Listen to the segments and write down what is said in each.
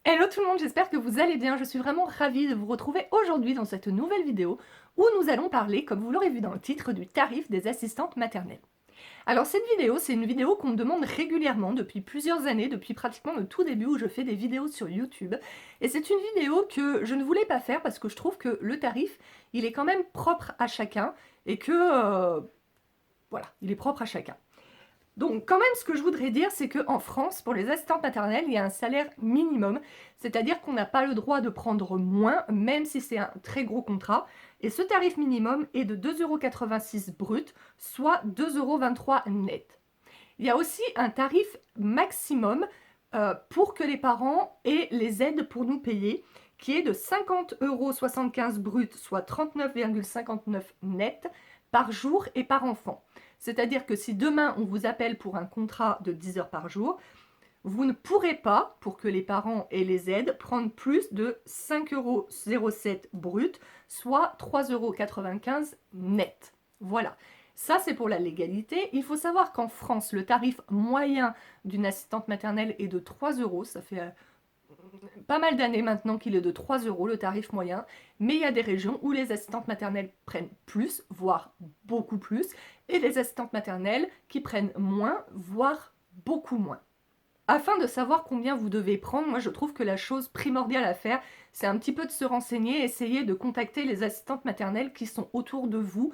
Hello tout le monde, j'espère que vous allez bien. Je suis vraiment ravie de vous retrouver aujourd'hui dans cette nouvelle vidéo où nous allons parler, comme vous l'aurez vu dans le titre, du tarif des assistantes maternelles. Alors cette vidéo, c'est une vidéo qu'on me demande régulièrement depuis plusieurs années, depuis pratiquement le tout début où je fais des vidéos sur YouTube. Et c'est une vidéo que je ne voulais pas faire parce que je trouve que le tarif, il est quand même propre à chacun et que, voilà, il est propre à chacun. Donc quand même, ce que je voudrais dire, c'est qu'en France, pour les assistantes maternelles, il y a un salaire minimum, c'est-à-dire qu'on n'a pas le droit de prendre moins, même si c'est un très gros contrat. Et ce tarif minimum est de 2,86 € brut, soit 2,23 € net. Il y a aussi un tarif maximum pour que les parents aient les aides pour nous payer, qui est de 50,75 € brut, soit 39,59 € net par jour et par enfant. C'est-à-dire que si demain on vous appelle pour un contrat de 10 heures par jour, vous ne pourrez pas, pour que les parents aient les aides, prendre plus de 5,07 € brut, soit 3,95 € net. Voilà. Ça, c'est pour la légalité. Il faut savoir qu'en France, le tarif moyen d'une assistante maternelle est de 3 euros. Ça fait pas mal d'années maintenant qu'il est de 3 euros le tarif moyen, mais il y a des régions où les assistantes maternelles prennent plus, voire beaucoup plus, et les assistantes maternelles qui prennent moins, voire beaucoup moins. Afin de savoir combien vous devez prendre, moi je trouve que la chose primordiale à faire, c'est un petit peu de se renseigner, essayer de contacter les assistantes maternelles qui sont autour de vous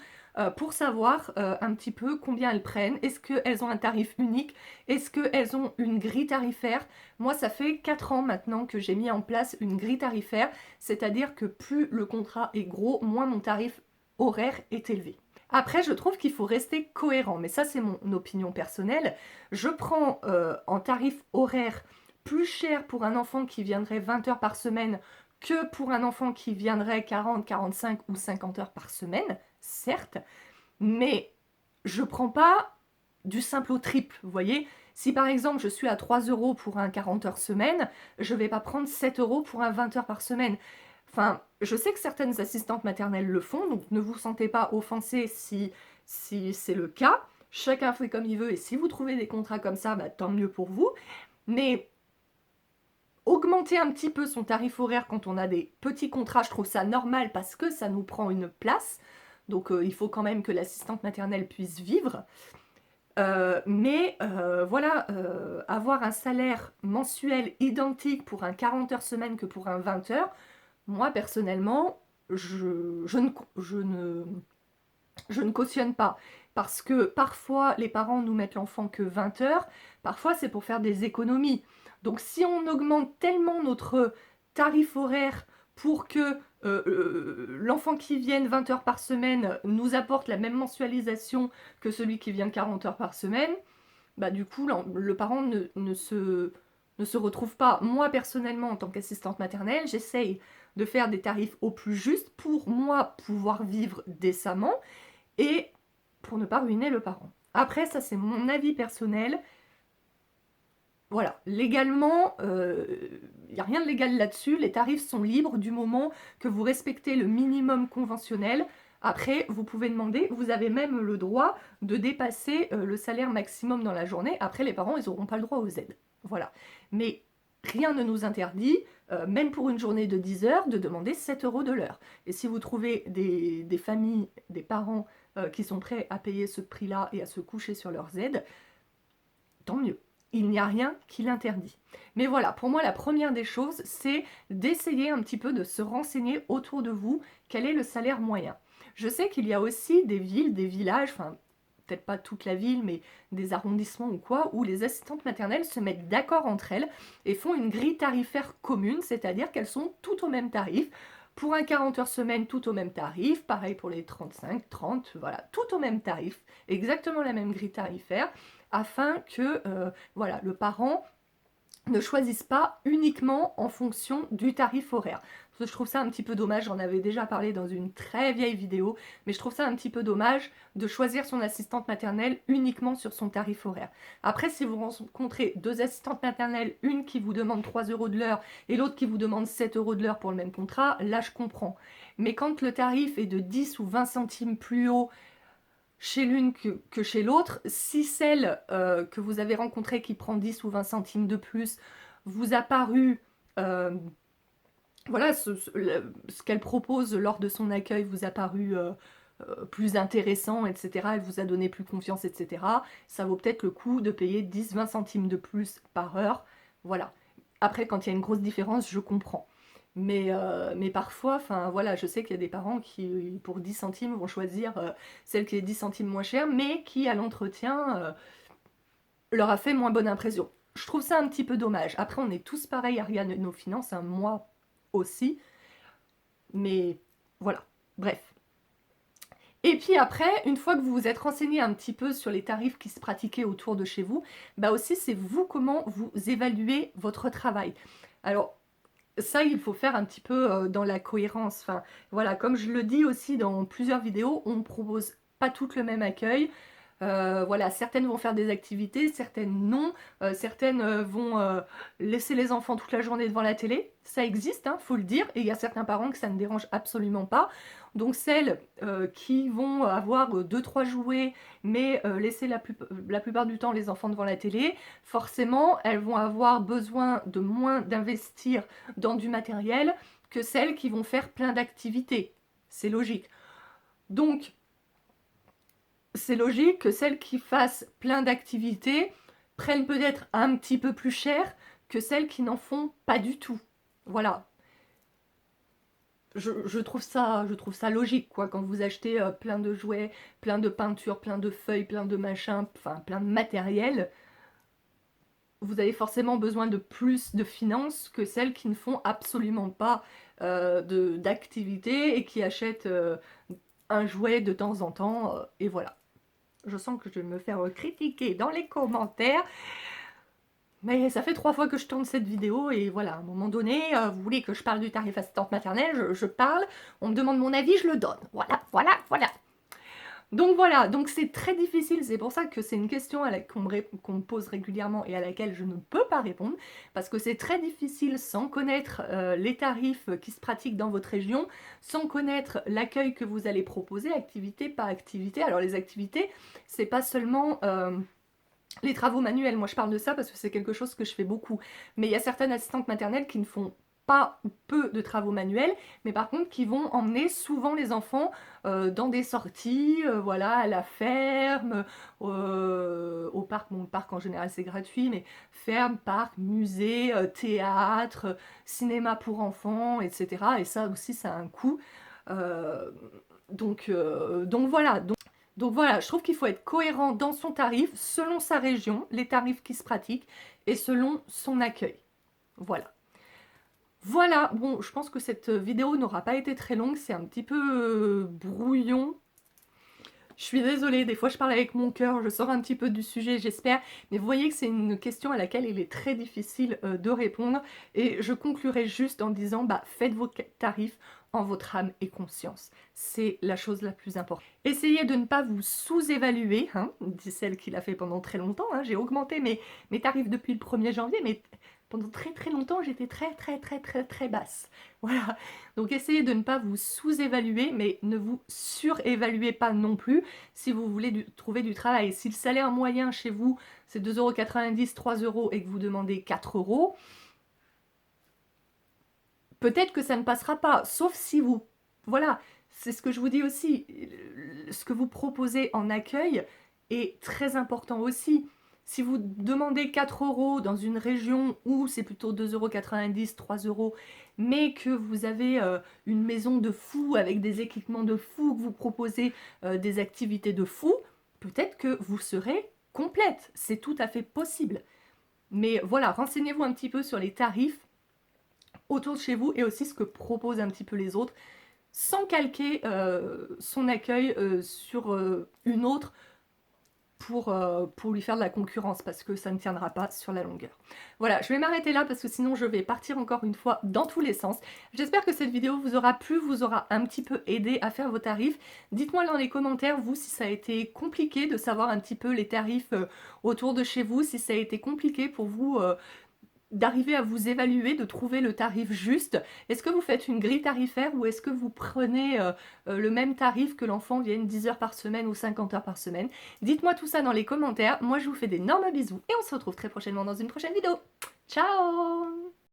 pour savoir un petit peu combien elles prennent. Est-ce qu'elles ont un tarif unique? Est-ce qu'elles ont une grille tarifaire? Moi ça fait 4 ans maintenant que j'ai mis en place une grille tarifaire, c'est-à-dire que plus le contrat est gros, moins mon tarif horaire est élevé. Après, je trouve qu'il faut rester cohérent, mais ça c'est mon opinion personnelle. Je prends en tarif horaire plus cher pour un enfant qui viendrait 20 heures par semaine que pour un enfant qui viendrait 40, 45 ou 50 heures par semaine, certes, mais je prends pas du simple au triple, vous voyez. Si par exemple je suis à 3 euros pour un 40 heures semaine, je vais pas prendre 7 euros pour un 20 heures par semaine. Enfin, je sais que certaines assistantes maternelles le font, donc ne vous sentez pas offensés si c'est le cas. Chacun fait comme il veut, et si vous trouvez des contrats comme ça, bah, tant mieux pour vous. Mais augmenter un petit peu son tarif horaire quand on a des petits contrats, je trouve ça normal parce que ça nous prend une place. Donc il faut quand même que l'assistante maternelle puisse vivre. Voilà, avoir un salaire mensuel identique pour un 40 heures semaine que pour un 20 heures, moi, personnellement, je ne cautionne pas. Parce que parfois, les parents nous mettent l'enfant que 20 heures, parfois c'est pour faire des économies. Donc si on augmente tellement notre tarif horaire pour que l'enfant qui vienne 20 heures par semaine nous apporte la même mensualisation que celui qui vient 40 heures par semaine, bah du coup, le parent ne se retrouve pas. Moi, personnellement, en tant qu'assistante maternelle, j'essaye de faire des tarifs au plus juste pour moi pouvoir vivre décemment et pour ne pas ruiner le parent. Après, ça c'est mon avis personnel. Voilà, légalement, il n'y a rien de légal là-dessus. Les tarifs sont libres du moment que vous respectez le minimum conventionnel. Après, vous pouvez demander, vous avez même le droit de dépasser le salaire maximum dans la journée. Après, les parents, ils n'auront pas le droit aux aides. Voilà. Mais rien ne nous interdit, même pour une journée de 10 heures, de demander 7 euros de l'heure. Et si vous trouvez des familles, des parents qui sont prêts à payer ce prix-là et à se coucher sur leurs aides, tant mieux. Il n'y a rien qui l'interdit. Mais voilà, pour moi, la première des choses, c'est d'essayer un petit peu de se renseigner autour de vous quel est le salaire moyen. Je sais qu'il y a aussi des villes, des villages, enfin, peut-être pas toute la ville, mais des arrondissements ou quoi, où les assistantes maternelles se mettent d'accord entre elles et font une grille tarifaire commune, c'est-à-dire qu'elles sont toutes au même tarif. Pour un 40 heures semaine, tout au même tarif, pareil pour les 35, 30, voilà, tout au même tarif, exactement la même grille tarifaire, afin que voilà, le parent ne choisissent pas uniquement en fonction du tarif horaire. Parce que je trouve ça un petit peu dommage, j'en avais déjà parlé dans une très vieille vidéo, mais je trouve ça un petit peu dommage de choisir son assistante maternelle uniquement sur son tarif horaire. Après, si vous rencontrez deux assistantes maternelles, une qui vous demande 3 euros de l'heure et l'autre qui vous demande 7 euros de l'heure pour le même contrat, là je comprends. Mais quand le tarif est de 10 ou 20 centimes plus haut chez l'une que chez l'autre, si celle que vous avez rencontrée qui prend 10 ou 20 centimes de plus vous a paru voilà, ce qu'elle propose lors de son accueil vous a paru plus intéressant, etc. Elle vous a donné plus confiance, etc. Ça vaut peut-être le coup de payer 10-20 centimes de plus par heure. Voilà. Après, quand il y a une grosse différence, je comprends. Mais parfois, enfin voilà, je sais qu'il y a des parents qui, pour 10 centimes, vont choisir celle qui est 10 centimes moins chère, mais qui, à l'entretien, leur a fait moins bonne impression. Je trouve ça un petit peu dommage. Après, on est tous pareils à regarder nos finances, hein, moi aussi. Mais voilà, bref. Et puis après, une fois que vous vous êtes renseigné un petit peu sur les tarifs qui se pratiquaient autour de chez vous, bah aussi c'est vous comment vous évaluez votre travail. Alors ça, il faut faire un petit peu dans la cohérence. Enfin, voilà, comme je le dis aussi dans plusieurs vidéos, on ne propose pas toutes le même accueil. Voilà, certaines vont faire des activités, certaines non, certaines vont laisser les enfants toute la journée devant la télé, ça existe, hein, faut le dire, et il y a certains parents que ça ne dérange absolument pas. Donc celles qui vont avoir 2-3 jouets, mais laisser la plupart du temps les enfants devant la télé, forcément elles vont avoir besoin de moins d'investir dans du matériel que celles qui vont faire plein d'activités. C'est logique. Donc, c'est logique que celles qui fassent plein d'activités prennent peut-être un petit peu plus cher que celles qui n'en font pas du tout. Voilà. Je trouve ça logique, quoi, quand vous achetez plein de jouets, plein de peintures, plein de feuilles, plein de machins, enfin plein de matériel, vous avez forcément besoin de plus de finances que celles qui ne font absolument pas d'activité et qui achètent un jouet de temps en temps, et voilà. Je sens que je vais me faire critiquer dans les commentaires. Mais ça fait 3 fois que je tourne cette vidéo et voilà, à un moment donné, vous voulez que je parle du tarif assistante maternelle, je parle, on me demande mon avis, je le donne. Voilà, voilà, voilà. Donc voilà, donc c'est très difficile, c'est pour ça que c'est une question qu'on me pose régulièrement et à laquelle je ne peux pas répondre, parce que c'est très difficile sans connaître les tarifs qui se pratiquent dans votre région, sans connaître l'accueil que vous allez proposer, activité par activité. Alors les activités, c'est pas seulement les travaux manuels, moi je parle de ça parce que c'est quelque chose que je fais beaucoup, mais il y a certaines assistantes maternelles qui ne font pas ou peu de travaux manuels, mais par contre qui vont emmener souvent les enfants dans des sorties, voilà, à la ferme, au parc. Bon, le parc en général c'est gratuit, mais ferme, parc, musée, théâtre, cinéma pour enfants, etc. Et ça aussi ça a un coût. Euh, donc voilà. Donc voilà, je trouve qu'il faut être cohérent dans son tarif, selon sa région, les tarifs qui se pratiquent, et selon son accueil. Voilà. Voilà, bon, je pense que cette vidéo n'aura pas été très longue, c'est un petit peu brouillon. Je suis désolée, des fois je parle avec mon cœur, je sors un petit peu du sujet, j'espère, mais vous voyez que c'est une question à laquelle il est très difficile de répondre, et je conclurai juste en disant, bah, faites vos tarifs en votre âme et conscience. C'est la chose la plus importante. Essayez de ne pas vous sous-évaluer, hein, dit celle qui l'a fait pendant très longtemps, hein. J'ai augmenté mes tarifs depuis le 1er janvier, mais pendant très longtemps, j'étais très basse. Voilà. Donc essayez de ne pas vous sous-évaluer, mais ne vous surévaluez pas non plus si vous voulez trouver du travail. Si le salaire moyen chez vous, c'est 2,90 €, 3 € et que vous demandez 4 €, peut-être que ça ne passera pas, sauf si vous... Voilà, c'est ce que je vous dis aussi. Ce que vous proposez en accueil est très important aussi. Si vous demandez 4 € dans une région où c'est plutôt 2,90 €, 3 €, mais que vous avez une maison de fou avec des équipements de fou, que vous proposez des activités de fou, peut-être que vous serez complète. C'est tout à fait possible. Mais voilà, renseignez-vous un petit peu sur les tarifs autour de chez vous et aussi ce que proposent un petit peu les autres, sans calquer son accueil sur une autre pour lui faire de la concurrence, parce que ça ne tiendra pas sur la longueur. Voilà, je vais m'arrêter là parce que sinon je vais partir encore une fois dans tous les sens. J'espère que cette vidéo vous aura plu, vous aura un petit peu aidé à faire vos tarifs. Dites-moi dans les commentaires, vous, si ça a été compliqué de savoir un petit peu les tarifs autour de chez vous, si ça a été compliqué pour vous d'arriver à vous évaluer, de trouver le tarif juste. Est-ce que vous faites une grille tarifaire ou est-ce que vous prenez le même tarif que l'enfant vienne 10 heures par semaine ou 50 heures par semaine? Dites-moi tout ça dans les commentaires. Moi, je vous fais d'énormes bisous et on se retrouve très prochainement dans une prochaine vidéo. Ciao!